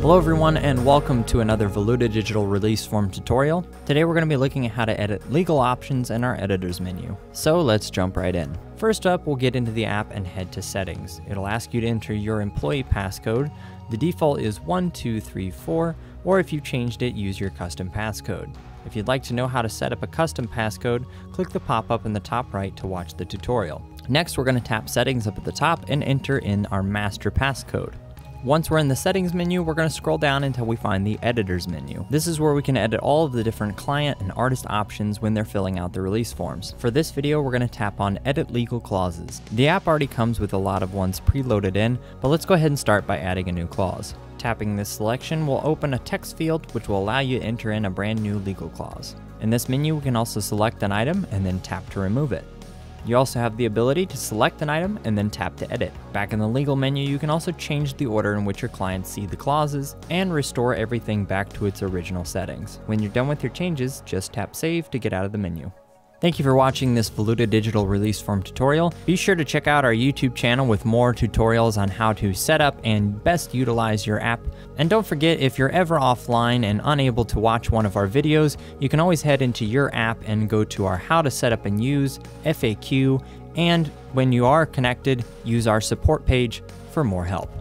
Hello everyone and welcome to another Voluta digital release form tutorial. Today we're going to be looking at how to edit legal options in our editor's menu. So let's jump right in. First up, we'll get into the app and head to settings. It'll ask you to enter your employee passcode. The default is 1234, or if you changed it, use your custom passcode. If you'd like to know how to set up a custom passcode, click the pop-up in the top right to watch the tutorial. Next, we're going to tap settings up at the top and enter in our master passcode. Once we're in the settings menu, we're going to scroll down until we find the editor's menu. This is where we can edit all of the different client and artist options when they're filling out the release forms. For this video, we're going to tap on edit legal clauses. The app already comes with a lot of ones preloaded in, but let's go ahead and start by adding a new clause. Tapping this selection will open a text field which will allow you to enter in a brand new legal clause. In this menu, we can also select an item and then tap to remove it. You also have the ability to select an item and then tap to edit. Back in the legal menu, you can also change the order in which your clients see the clauses and restore everything back to its original settings. When you're done with your changes, just tap save to get out of the menu. Thank you for watching this Voluta digital release form tutorial. Be sure to check out our YouTube channel with more tutorials on how to set up and best utilize your app. And don't forget, if you're ever offline and unable to watch one of our videos, you can always head into your app and go to our How to Set Up and Use FAQ, and when you are connected, use our support page for more help.